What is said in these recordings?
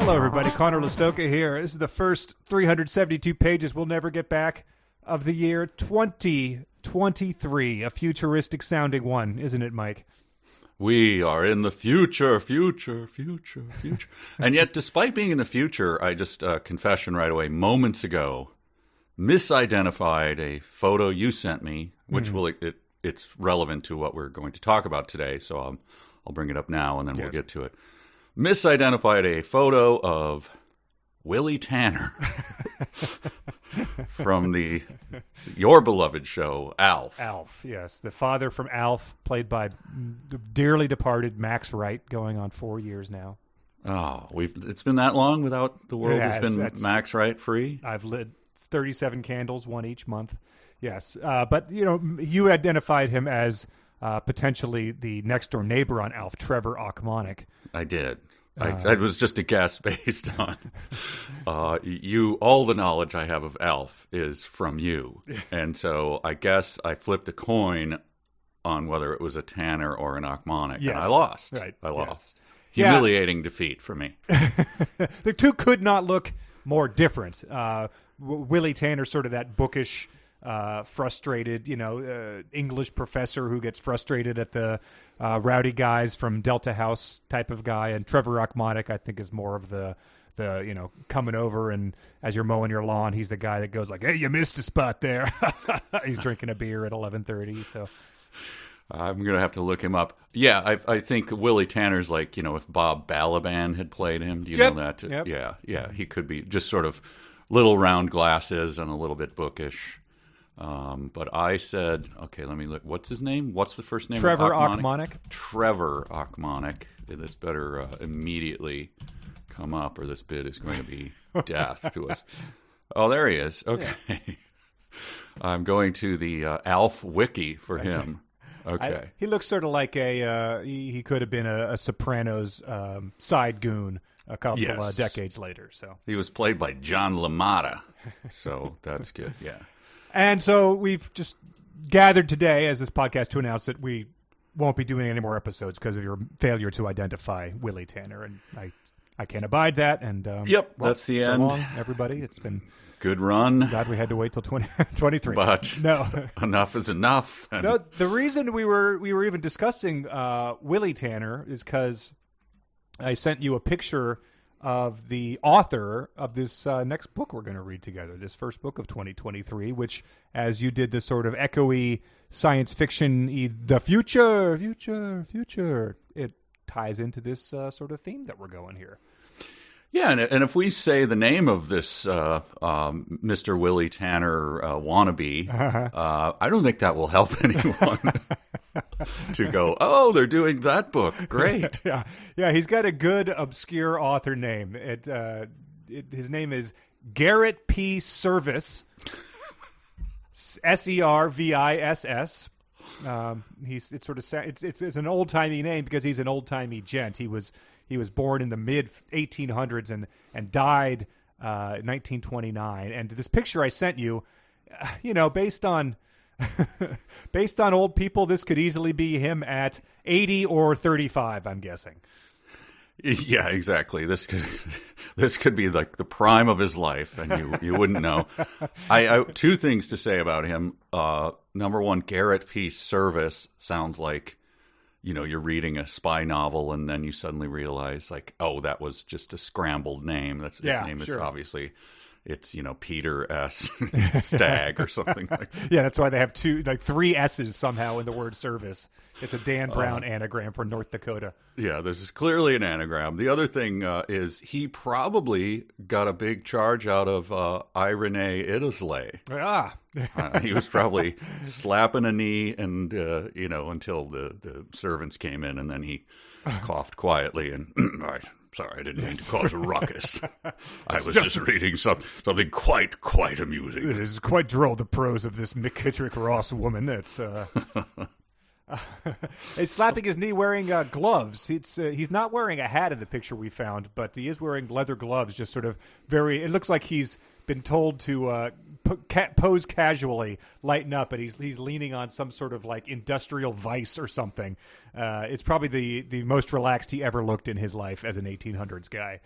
Hello, everybody. Connor Listoka here. This is the first 372 pages we'll never get back of the year 2023. A futuristic-sounding one, isn't it, Mike? We are in the future. And yet, despite being in the future, I just, confession right away, moments ago, misidentified a photo you sent me, which it's relevant to what we're going to talk about today, so I'll bring it up now and then we'll get to it. Misidentified a photo of Willie Tanner from your beloved show, Alf. Alf, yes. The father from Alf, played by dearly departed Max Wright, going on 4 years now. Oh, it's been that long without the world has been Max Wright free? I've lit 37 candles, one each month. Yes. But, you identified him as potentially the next-door neighbor on Alf, Trevor Ochmonek. I did. It was just a guess based on all the knowledge I have of Alf is from you. And so I guess I flipped a coin on whether it was a Tanner or an Ochmonek. Yes. And I lost. Right. I lost. Yes. Humiliating defeat for me. The two could not look more different. Willie Tanner, sort of that bookish, frustrated, English professor who gets frustrated at the rowdy guys from Delta House type of guy, and Trevor Ochmonek, I think, is more of the coming over, and as you're mowing your lawn, he's the guy that goes like, "Hey, you missed a spot there." He's drinking a beer at 11:30. So I'm gonna have to look him up. Yeah, I think Willie Tanner's like if Bob Balaban had played him. Do you know that? Yep. Yeah, he could be just sort of little round glasses and a little bit bookish. But I said, okay, let me look. What's his name? What's the first name? Trevor Ochmonek. Trevor Ochmonek. This better immediately come up, or this bit is going to be death to us. Oh, there he is. Okay. Yeah. I'm going to the Alf Wiki for him. Okay. He looks sort of like he could have been a Sopranos side goon a couple decades later. So he was played by John LaMotta. So that's good. Yeah. And so we've just gathered today as this podcast to announce that we won't be doing any more episodes because of your failure to identify Willie Tanner. And I can't abide that. And that's the end. So long, everybody. It's been good run. God, we had to wait till 2023. But enough is enough. No, the reason we were even discussing Willie Tanner is because I sent you a picture of the author of this next book we're going to read together, this first book of 2023, which, as you did this sort of echoey science fiction, the future, it ties into this sort of theme that we're going here. Yeah, and if we say the name of this Mr. Willie Tanner wannabe, I don't think that will help anyone to go, oh, they're doing that book. Great. Yeah, he's got a good obscure author name. His name is Garrett P. Serviss, Serviss. It's an old timey name because he's an old timey gent. He was born in the mid 1800s and died in 1929. And this picture I sent you, based on old people, this could easily be him at 80 or 35. I'm guessing. Yeah, exactly. This could be like the prime of his life, and you wouldn't know. I two things to say about him. Number one, Garrett P. Serviss sounds like you're reading a spy novel, and then you suddenly realize like, oh, that was just a scrambled name. His name is obviously. It's, Peter S. Stagg or something like that. Yeah, that's why they have three S's somehow in the word service. It's a Dan Brown anagram for North Dakota. Yeah, this is clearly an anagram. The other thing is he probably got a big charge out of Irene Iddesleigh. He was probably slapping a knee and, until the servants came in, and then he coughed quietly and, all right. Sorry, I didn't mean to cause a ruckus. I was just reading something quite amusing. It is quite droll, the prose of this McKittrick Ross woman. That's he's slapping his knee wearing gloves. He's not wearing a hat in the picture we found, but he is wearing leather gloves. Just sort of it looks like he's been told to pose casually, lighten up, and he's leaning on some sort of like industrial vice or something. It's probably the most relaxed he ever looked in his life as an 1800s guy.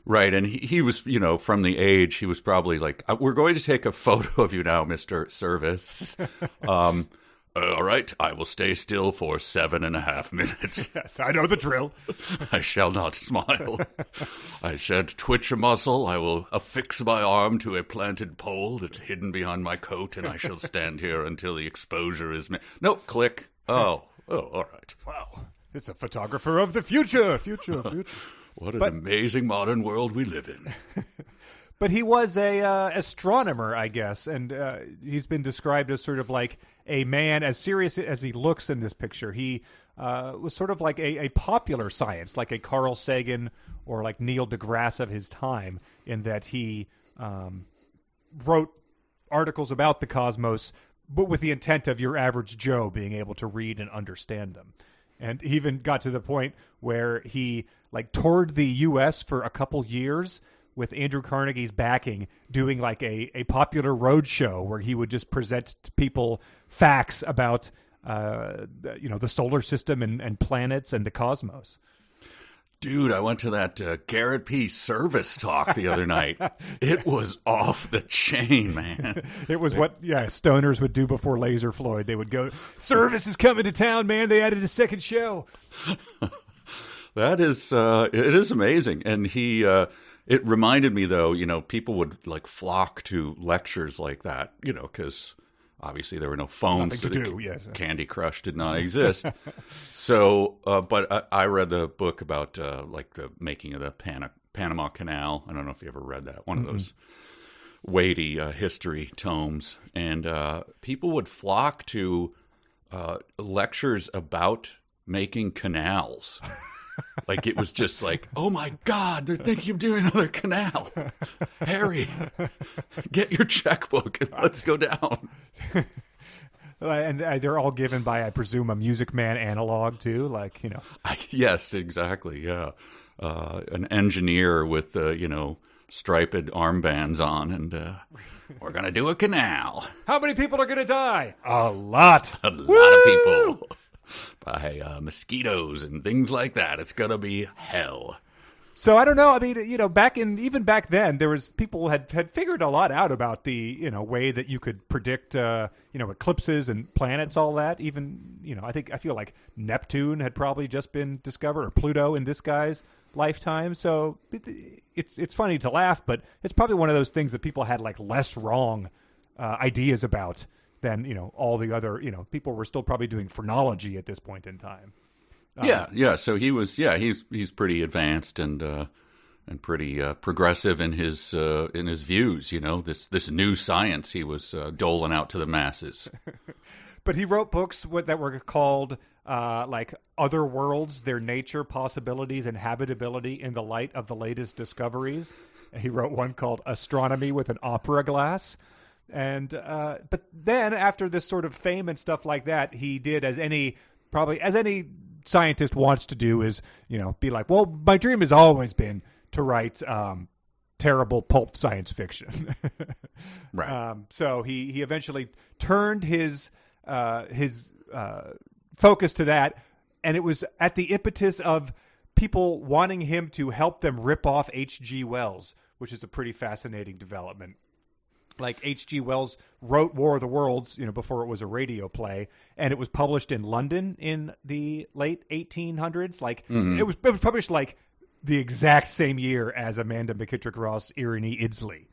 Right, and he was, from the age, he was probably like, we're going to take a photo of you now, Mr. Service. All right, I will stay still for 7.5 minutes. Yes, I know the drill. I shall not smile. I shan't twitch a muscle. I will affix my arm to a planted pole that's hidden behind my coat, and I shall stand here until the exposure is made. No, click. Oh, all right. Wow, it's a photographer of the future. What an amazing modern world we live in. But he was a astronomer, I guess, and he's been described as sort of like a man, as serious as he looks in this picture. He was sort of like a popular science, like a Carl Sagan or like Neil deGrasse of his time, in that he wrote articles about the cosmos, but with the intent of your average Joe being able to read and understand them. And he even got to the point where he like toured the U.S. for a couple years with Andrew Carnegie's backing, doing like a popular road show where he would just present to people facts about the solar system and planets and the cosmos. Dude, I went to that Garrett P. service talk the other night. It was off the chain, man. It was what stoners would do before Laser Floyd. They would go, "Service is coming to town, man. They added a second show." That is, it is amazing. And it reminded me, though, people would like flock to lectures like that, because obviously there were no phones. Nothing to do, yes. Candy Crush did not exist. So, but I read the book about like the making of the Panama Canal. I don't know if you ever read that. One of those weighty history tomes. And people would flock to lectures about making canals. Like, it was just like, oh my God, they're thinking of doing another canal. Harry, get your checkbook and let's go down. And they're all given by, I presume, a Music Man analog too, like, Yes, exactly, yeah. An engineer with, striped armbands on, and we're going to do a canal. How many people are going to die? A lot. A lot of people. By mosquitoes and things like that. It's gonna be hell. So I don't know. I mean, even back then, there was people had figured a lot out about the way that you could predict eclipses and planets, all that. Even I feel like Neptune had probably just been discovered, or Pluto in this guy's lifetime. So it's funny to laugh, but it's probably one of those things that people had like less wrong ideas about than all the other people were still probably doing phrenology at this point in time. Yeah. So he was he's pretty advanced and pretty progressive in his views. This new science he was doling out to the masses. But he wrote books that were called like Other Worlds, Their Nature, Possibilities, and Habitability in the Light of the Latest Discoveries. He wrote one called Astronomy with an Opera Glass. And but then after this sort of fame and stuff like that, he did as any scientist wants to do, is be like, well, my dream has always been to write terrible pulp science fiction. Right. So he eventually turned his focus to that, and it was at the impetus of people wanting him to help them rip off H.G. Wells, which is a pretty fascinating development. Like, H.G. Wells wrote War of the Worlds, before it was a radio play, and it was published in London in the late 1800s. Like, it was published like the exact same year as Amanda McKittrick Ross' Irene Idsley.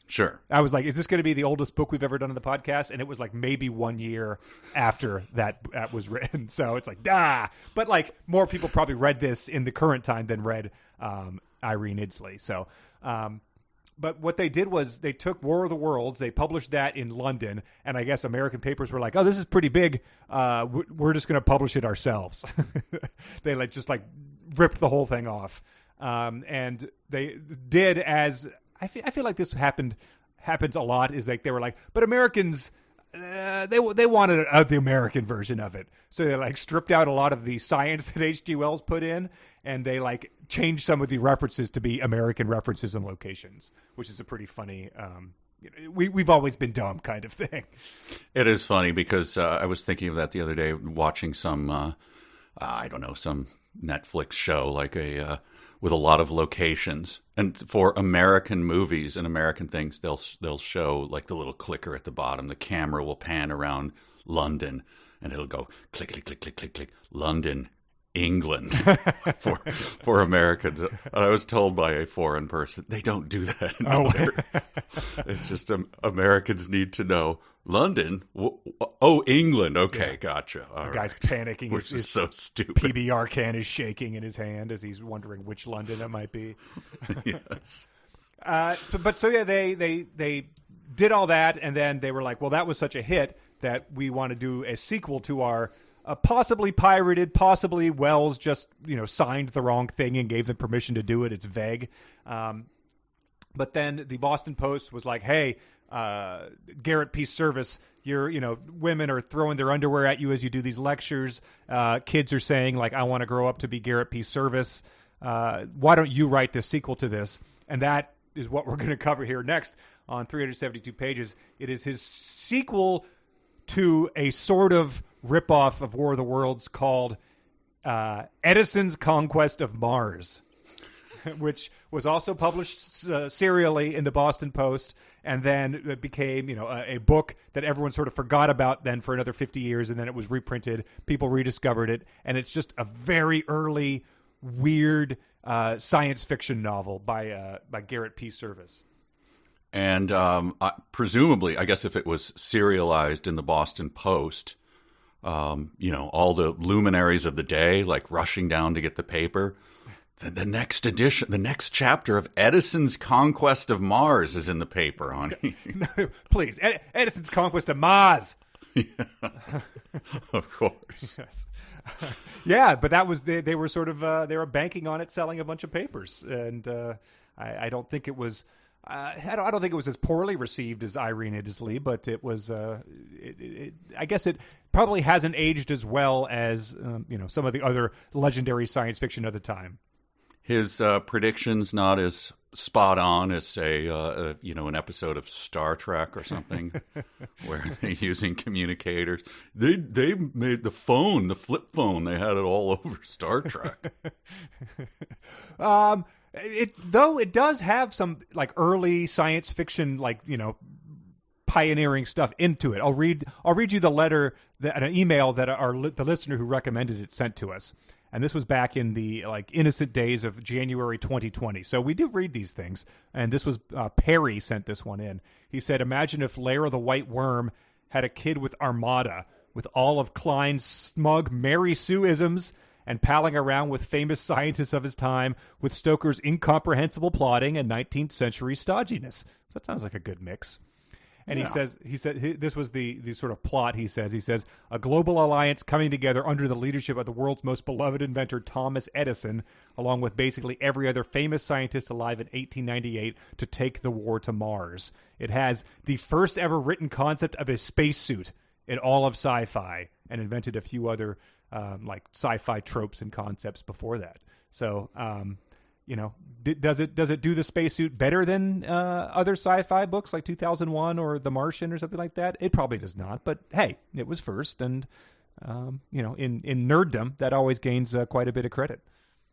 Sure. I was like, is this going to be the oldest book we've ever done on the podcast? And it was like maybe 1 year after that was written. So it's like, but like more people probably read this in the current time than read Irene Idsley. So, but what they did was they took War of the Worlds, they published that in London, and I guess American papers were like, oh, this is pretty big. We're just going to publish it ourselves. They just ripped the whole thing off. And they did as I feel like this happens a lot, is like they were like, but Americans, they wanted the American version of it. So they stripped out a lot of the science that H.G. Wells put in, and they changed some of the references to be American references and locations, which is a pretty funny, we've always been dumb kind of thing. It is funny because I was thinking of that the other day, watching some, some Netflix show, like a with a lot of locations. And for American movies and American things, they'll show like the little clicker at the bottom. The camera will pan around London, and it'll go click, click, click, click, click, click, London, England for Americans. And I was told by a foreign person, they don't do that. It's just Americans need to know London. Oh, England. Okay, yeah. Gotcha. All the guy's right. panicking. Which is so stupid. PBR can is shaking in his hand as he's wondering which London it might be. Yes. They did all that, and then they were like, well, that was such a hit that we want to do a sequel to our possibly pirated, possibly Wells just signed the wrong thing and gave them permission to do it. It's vague. But then the Boston Post was like, hey, Garrett Peace Service, women are throwing their underwear at you as you do these lectures. Kids are saying, like, I want to grow up to be Garrett Peace Service. Why don't you write the sequel to this? And that is what we're going to cover here next on 372 pages. It is his sequel to a sort of ripoff of War of the Worlds called Edison's Conquest of Mars, which was also published serially in the Boston Post, and then it became, a book that everyone sort of forgot about then for another 50 years, and then it was reprinted. People rediscovered it, and it's just a very early, weird science fiction novel by Garrett Peace Service. And presumably, I guess if it was serialized in the Boston Post, all the luminaries of the day, like rushing down to get the paper, then the next edition, the next chapter of Edison's Conquest of Mars is in the paper, honey. No, please, Edison's Conquest of Mars. Yeah. Of course. Yes. Yeah, but that was they were sort of they were banking on it selling a bunch of papers, and I don't think it was. I don't think it was as poorly received as Irene Iddesleigh, but it was. I guess it probably hasn't aged as well as some of the other legendary science fiction of the time. His predictions not as spot on as, say, an episode of Star Trek or something, where they're using communicators. They made the phone, the flip phone. They had it all over Star Trek. It does have some like early science fiction, pioneering stuff into it. I'll read you the letter, an email that the listener who recommended it sent to us, and this was back in the innocent days of January 2020. So we do read these things, and this was Perry sent this one in. He said, "Imagine if Lara the White Worm had a kid with Armada, with all of Klein's smug Mary Sue-isms." And palling around with famous scientists of his time, with Stoker's incomprehensible plotting and 19th century stodginess. So that sounds like a good mix. And yeah. he said this was the sort of plot. He says a global alliance coming together under the leadership of the world's most beloved inventor Thomas Edison, along with basically every other famous scientist alive in 1898, to take the war to Mars. It has the first ever written concept of a spacesuit in all of sci-fi, and invented a few other sci-fi tropes and concepts before that. So, does it do the spacesuit better than other sci-fi books like 2001 or The Martian or something like that? It probably does not. But hey, it was first, and in nerddom, that always gains quite a bit of credit.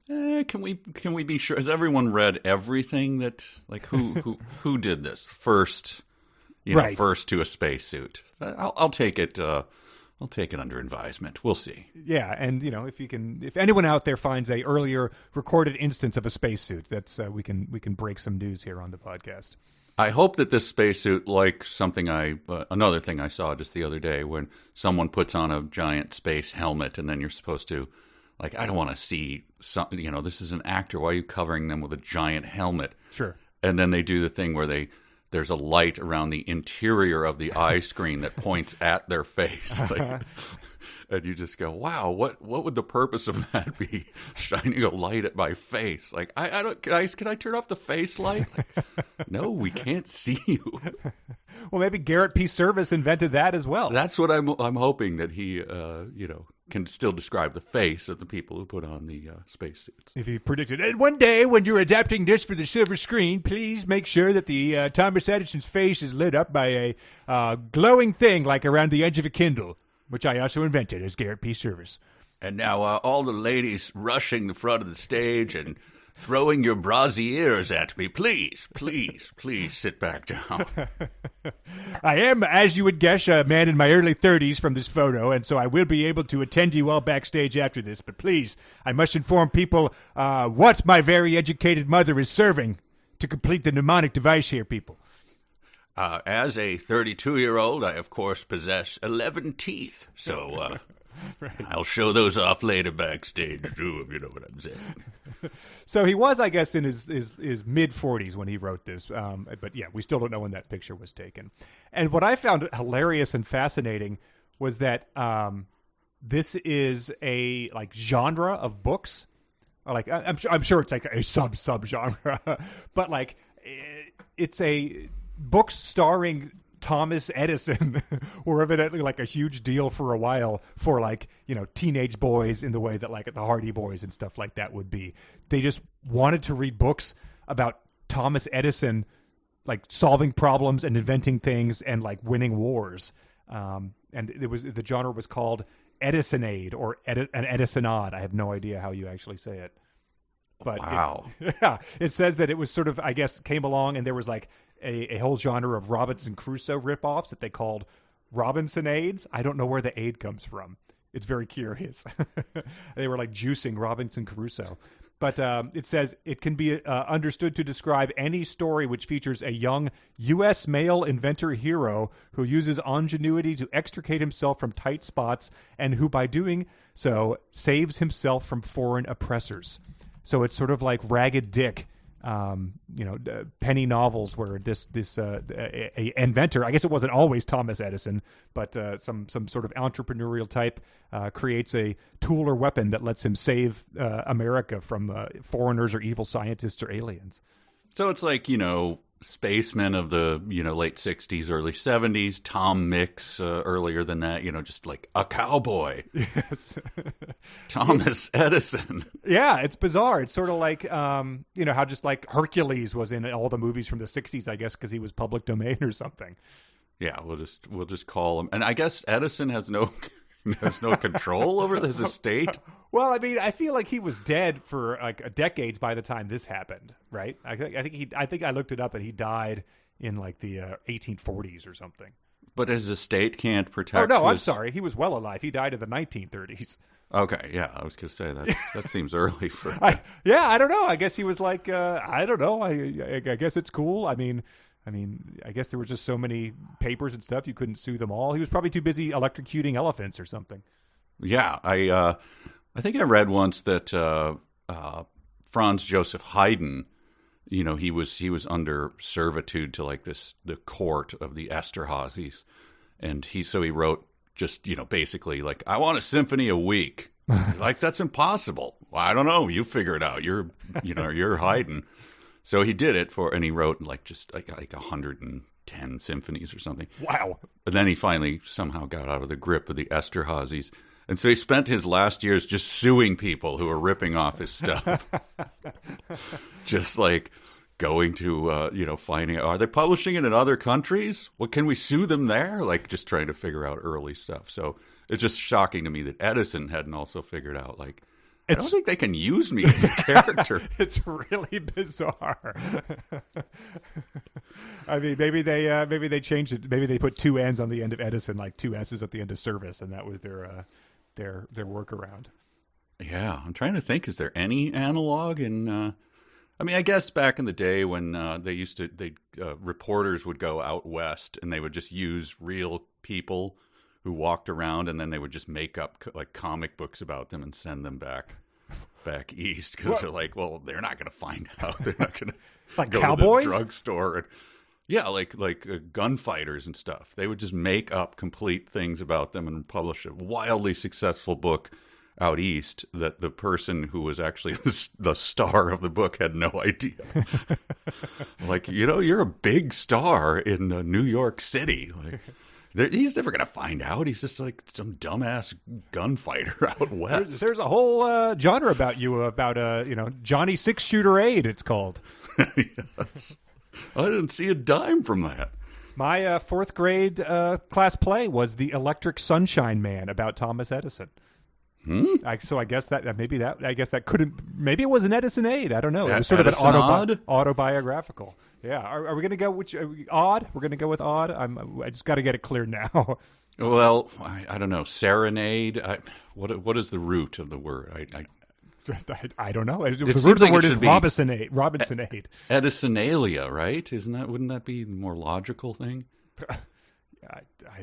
Can we be sure? Has everyone read everything that who did this first? Right. First to a spacesuit. I'll take it. I'll take it under advisement. We'll see. Yeah, and if anyone out there finds a earlier recorded instance of a spacesuit, that's we can break some news here on the podcast. I hope that this spacesuit, like something another thing I saw just the other day, when someone puts on a giant space helmet, and then you're supposed to, I don't want to see this is an actor. Why are you covering them with a giant helmet? Sure. And then they do the thing where there's a light around the interior of the eye screen that points at their face. And you just go, wow, what would the purpose of that be? Shining a light at my face. Can I turn off the face light? No, we can't see you. Well, maybe Garrett Peace Service invented that as well. That's what I'm hoping, that he, can still describe the face of the people who put on the spacesuits. If he predicted, and one day when you're adapting this for the silver screen, please make sure that the Thomas Edison's face is lit up by a glowing thing like around the edge of a Kindle, which I also invented as Garrett Peace Service. And now all the ladies rushing the front of the stage and throwing your brassieres at me. Please, please, please sit back down. I am, as you would guess, a man in my early 30s from this photo, and so I will be able to attend you all backstage after this. But please, I must inform people what my very educated mother is serving to complete the mnemonic device here, people. As a 32-year-old, I, of course, possess 11 teeth. So right. I'll show those off later backstage, too, if you know what I'm saying. So he was, I guess, in his mid-40s when he wrote this. But, yeah, we still don't know when that picture was taken. And what I found hilarious and fascinating was that this is a, like, genre of books. Like, I'm sure it's, like, a sub-genre. But, like, it's a... books starring Thomas Edison were evidently like a huge deal for a while for, like, you know, teenage boys in the way that, like, the Hardy Boys and stuff like that would be. They just wanted to read books about Thomas Edison, like, solving problems and inventing things and, like, winning wars. And the genre was called Edison Aid or an Edison Odd. I have no idea how you actually say it. But wow. It says that it was sort of, I guess, came along and there was like a whole genre of Robinson Crusoe ripoffs that they called Robinsonades. I don't know where the aid comes from. It's very curious. They were like juicing Robinson Crusoe. But it says it can be understood to describe any story which features a young U.S. male inventor hero who uses ingenuity to extricate himself from tight spots and who, by doing so, saves himself from foreign oppressors. So it's sort of like Ragged Dick, penny novels where this inventor, I guess it wasn't always Thomas Edison, but some sort of entrepreneurial type creates a tool or weapon that lets him save America from foreigners or evil scientists or aliens. So it's like, spacemen of the, late 60s, early 70s, Tom Mix earlier than that, just like a cowboy. Yes. Thomas Edison. Yeah, it's bizarre. It's sort of like, how just like Hercules was in all the movies from the 60s, I guess, because he was public domain or something. Yeah, we'll just call him. And I guess Edison has no control over his estate. Well, I mean, I feel like he was dead for like decades by the time this happened, right? I think I looked it up and he died in like the 1840s or something. But his estate can't protect. Oh no, I'm sorry. He was well alive. He died in the 1930s. Okay, yeah, I was going to say that seems early for. I don't know. I guess he was like, I don't know. I guess it's cool. I mean, I guess there were just so many papers and stuff you couldn't sue them all. He was probably too busy electrocuting elephants or something. Yeah, I think I read once that Franz Joseph Haydn, he was under servitude to like the court of the Esterházys, and he wrote just basically like, I want a symphony a week. Like, that's impossible. Well, I don't know. You figure it out. You're Haydn. So he did it and he wrote like 110 symphonies or something. Wow. And then he finally somehow got out of the grip of the Esterházys. And so he spent his last years just suing people who were ripping off his stuff. Just like going to, finding out, are they publishing it in other countries? Well, can we sue them there? Like, just trying to figure out early stuff. So it's just shocking to me that Edison hadn't also figured out, like, I don't think they can use me as a character. It's really bizarre. I mean, maybe they changed it. Maybe they put two N's on the end of Edison, like two S's at the end of service, and that was their workaround. Yeah, I'm trying to think. Is there any analog in? I guess back in the day when reporters would go out west and they would just use real people who walked around, and then they would just make up like comic books about them and send them back east because they're like, well, they're not going to find out. They're not going to like go cowboys? To the drugstore. And, yeah, like gunfighters and stuff. They would just make up complete things about them and publish a wildly successful book out east that the person who was actually the star of the book had no idea. Like, you're a big star in New York City. Like, he's never going to find out. He's just like some dumbass gunfighter out west. There's a whole genre about you, about Johnny Six-Shooter Aid, it's called. Yes. I didn't see a dime from that. My fourth grade class play was The Electric Sunshine Man about Thomas Edison. So I guess that couldn't. Maybe it was an Edison Aid. I don't know. It was sort Edison of an Odd? autobiographical. Yeah. Are we going to go Odd? We're going to go with Odd. I just got to get it clear now. Well, I don't know. Serenade. What is the root of the word? I don't know. The seems root of the like word it is should be Robinsonade. Edisonalia, right? Wouldn't that be the more logical thing?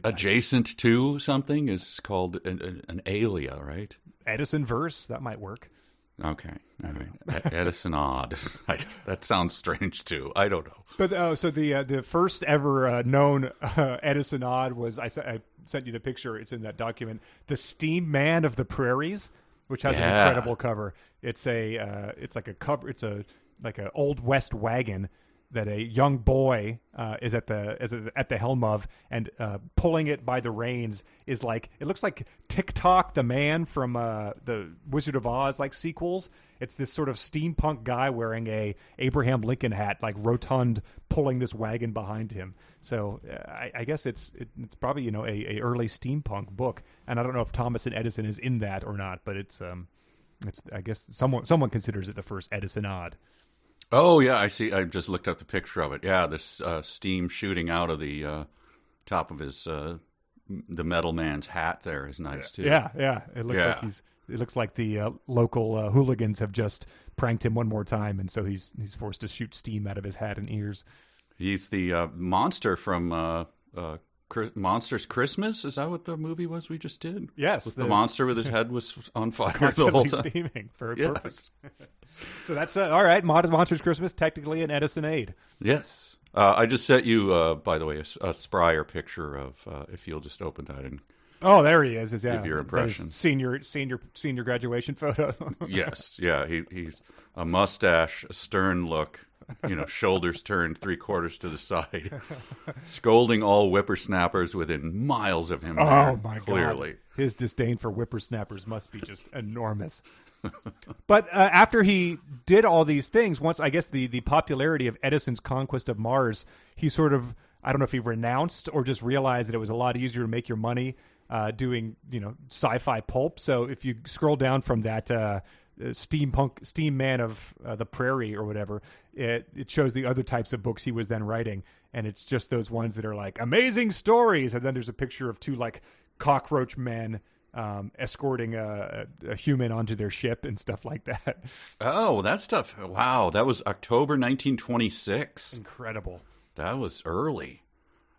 Adjacent to something is called an alia, right? Edison verse, that might work. Okay, all right. Edison Odd. That sounds strange too. I don't know. But so the first ever known Edison Odd was I sent you the picture. It's in that document. The Steam Man of the Prairies, which has an incredible cover. It's like a old West wagon that a young boy is at the helm of, and pulling it by the reins is like, it looks like TikTok the Man from the Wizard of Oz like sequels. It's this sort of steampunk guy wearing a Abraham Lincoln hat, like rotund, pulling this wagon behind him. So I guess it's probably a early steampunk book, and I don't know if Thomas and Edison is in that or not, but it's I guess someone considers it the first Edison Odd. Oh, yeah, I see. I just looked up the picture of it. Yeah, this steam shooting out of the top of his the metal man's hat there is nice, too. Yeah. It looks like the local hooligans have just pranked him one more time, and so he's forced to shoot steam out of his hat and ears. He's the monster from Monsters Christmas. Is that what the movie was we just did? Yes. With the monster with his head was on fire the whole time. Steaming. Perfect. So that's all right. Monsters Christmas, technically an Edison Aid. Yes. I just sent you, by the way, a Spryer picture of, if you'll just open that and oh, there he is. Give your impression. Senior graduation photo. Yes. Yeah. He's a mustache, a stern look, shoulders turned 3/4 to the side, scolding all whippersnappers within miles of him. Oh, my clearly. God. His disdain for whippersnappers must be just enormous. But after he did all these things, once I guess the popularity of Edison's Conquest of Mars, he sort of, I don't know if he renounced or just realized that it was a lot easier to make your money doing sci-fi pulp. So if you scroll down from that Steam Man of the Prairie or whatever, it shows the other types of books he was then writing, and it's just those ones that are like amazing stories, and then there's a picture of two like cockroach men escorting a human onto their ship and stuff like that. Oh, that stuff. Wow. That was October 1926. Incredible. That was early.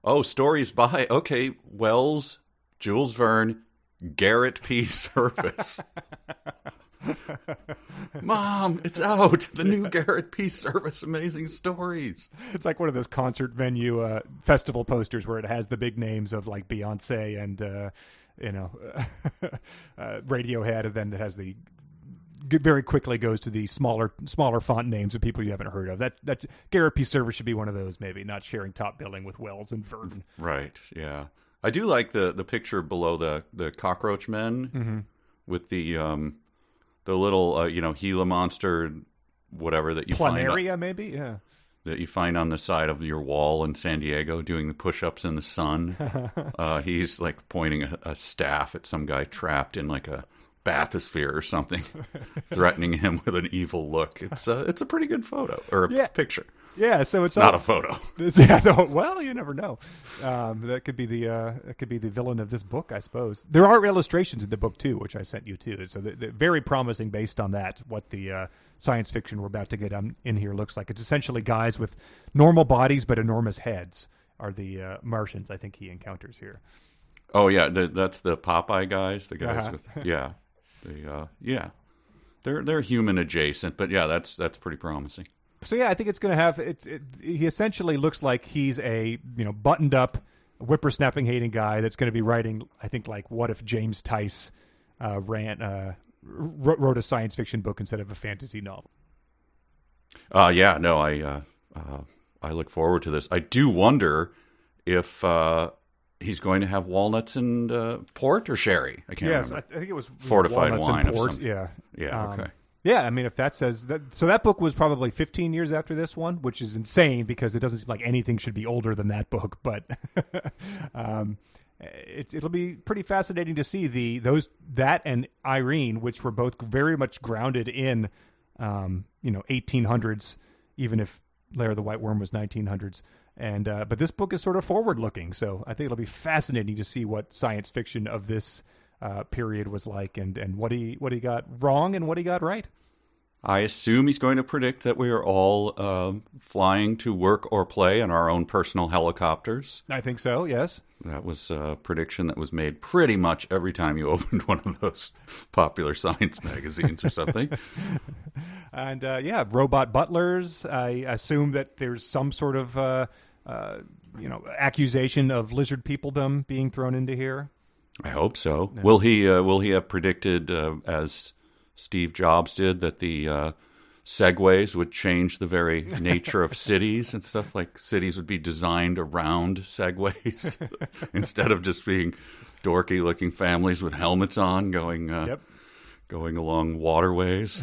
Oh, stories by, okay, Wells, Jules Verne, Garrett P. Service. Mom, it's out. The new Garrett P. Service Amazing Stories. It's like one of those concert venue festival posters where it has the big names of like Beyonce and Radiohead, and then it has the very quickly goes to the smaller font names of people you haven't heard of. That Garrett P. Service should be one of those, maybe, not sharing top billing with Wells and Verne. Right. Yeah. I do like the picture below the cockroach men with the little Gila monster, whatever that you Planaria, find maybe, yeah. That you find on the side of your wall in San Diego doing the push-ups in the sun. He's like pointing a staff at some guy trapped in like a bathysphere or something, threatening him with an evil look. It's a pretty good photo or picture. Yeah, so it's not a photo. Well, you never know. That could be the villain of this book, I suppose. There are illustrations in the book too, which I sent you too. So they're very promising based on that. What the science fiction we're about to get in here looks like. It's essentially guys with normal bodies but enormous heads are the Martians I think he encounters here. Oh yeah, that's the Popeye guys. The guys with they're human adjacent, but yeah, that's pretty promising. So yeah, I think it's going to have he essentially looks like he's a buttoned up whippersnapping hating guy that's going to be writing, I think, like what if James Tice wrote a science fiction book instead of a fantasy novel. I look forward to this. I do wonder if he's going to have walnuts and port or sherry. I can't remember. I think it was fortified walnuts wine and port. of some. Yeah. Yeah. Okay. Yeah, I mean, if that says that, so that book was probably 15 years after this one, which is insane because it doesn't seem like anything should be older than that book. But it'll be pretty fascinating to see that and Irene, which were both very much grounded in 1800s, even if Lair of the White Worm was 1900s. And but this book is sort of forward looking, so I think it'll be fascinating to see what science fiction of this period was like, and what he got wrong and what he got right. I assume he's going to predict that we are all flying to work or play in our own personal helicopters. I think so, yes. That was a prediction that was made pretty much every time you opened one of those popular science magazines or something. And robot butlers. I assume that there's some sort of accusation of lizard peopledom being thrown into here. I hope so. Yeah. Will he have predicted, as Steve Jobs did, that the segways would change the very nature of cities and stuff? Like cities would be designed around segways instead of just being dorky-looking families with helmets on going along waterways.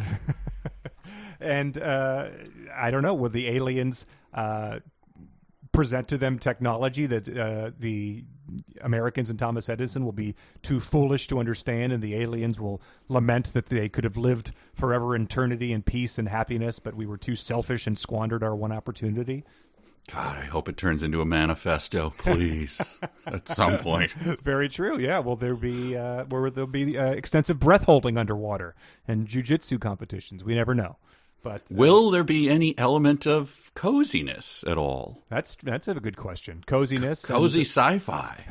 And I don't know, will the aliens present to them technology that the Americans and Thomas Edison will be too foolish to understand, and the aliens will lament that they could have lived forever in eternity in peace and happiness, but we were too selfish and squandered our one opportunity? God, I hope it turns into a manifesto, please, at some point. Very true. Yeah. Will there be extensive breath holding underwater and jiu-jitsu competitions? We never know. But will there be any element of coziness at all? That's a good question. Coziness, cozy sci-fi.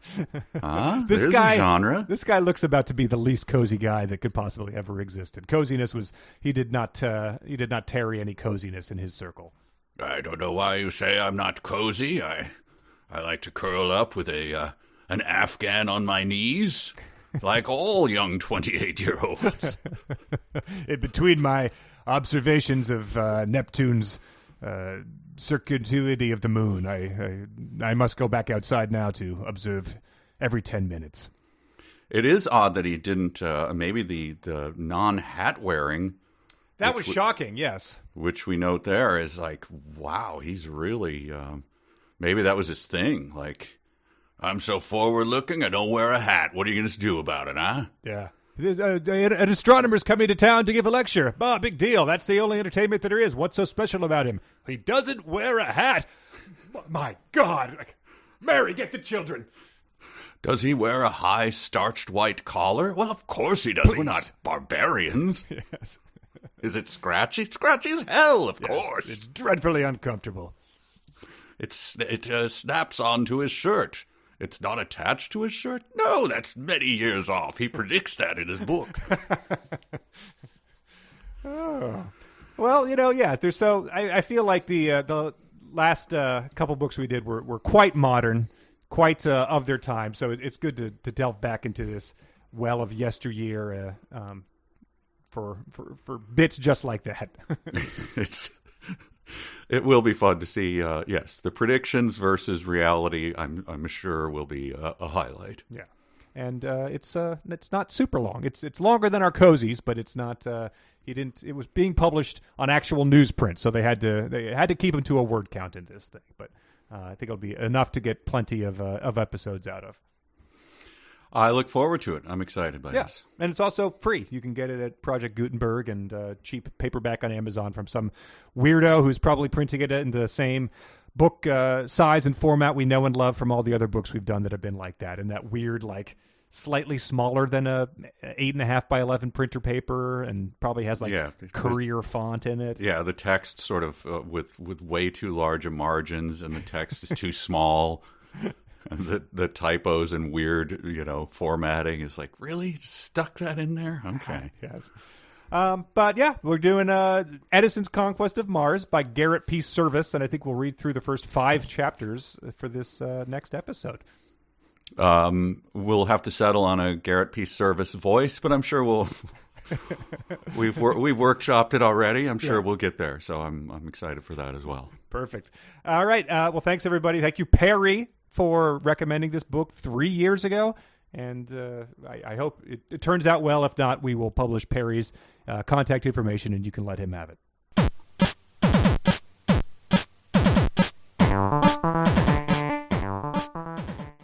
This There's guy, a genre. This guy looks about to be the least cozy guy that could possibly ever existed. Coziness was he did not tarry any coziness in his circle. I don't know why you say I'm not cozy. I like to curl up with an Afghan on my knees. Like all young 28-year-olds. In between my observations of Neptune's circuity of the moon, I must go back outside now to observe every 10 minutes. It is odd that he didn't, maybe the non-hat wearing. That was shocking, yes. Which we note there is like, wow, he's really, maybe that was his thing, like... I'm so forward-looking, I don't wear a hat. What are you going to do about it, huh? Yeah. An astronomer's coming to town to give a lecture. Oh, big deal. That's the only entertainment that there is. What's so special about him? He doesn't wear a hat. My God. Mary, get the children. Does he wear a high, starched white collar? Well, of course he does. Please. We're not barbarians. Yes. Is it scratchy? Scratchy as hell, of Yes, course. It's dreadfully uncomfortable. It snaps onto his shirt. It's not attached to his shirt? No, that's many years off. He predicts that in his book. Oh. Well, yeah. I feel like the last couple books we did were quite modern, quite of their time. So it's good to delve back into this well of yesteryear for bits just like that. It will be fun to see. Yes, the predictions versus reality. I'm sure will be a highlight. Yeah, and it's not super long. It's longer than our cozies, but it's not. It was being published on actual newsprint, so they had to keep him to a word count in this thing. But I think it'll be enough to get plenty of episodes out of. I look forward to it. I'm excited by this. And it's also free. You can get it at Project Gutenberg and cheap paperback on Amazon from some weirdo who's probably printing it in the same book size and format we know and love from all the other books we've done that have been like that. And that weird, like, slightly smaller than a 8.5 by 11 printer paper, and probably has Courier font in it. Yeah, the text sort of with way too large of margins, and the text is too small. And the typos and weird, formatting is like, really? Just stuck that in there? Okay. Yes. But yeah, we're doing Edison's Conquest of Mars by Garrett P. Service, and I think we'll read through the first 5 chapters for this next episode. We'll have to settle on a Garrett P. Service voice, but I'm sure we've workshopped it already. I'm sure we'll get there, so I'm excited for that as well. Perfect. All right. Well, thanks everybody. Thank you, Perry, for recommending this book 3 years ago. And I hope it turns out well. If not, we will publish Perry's contact information, and you can let him have it.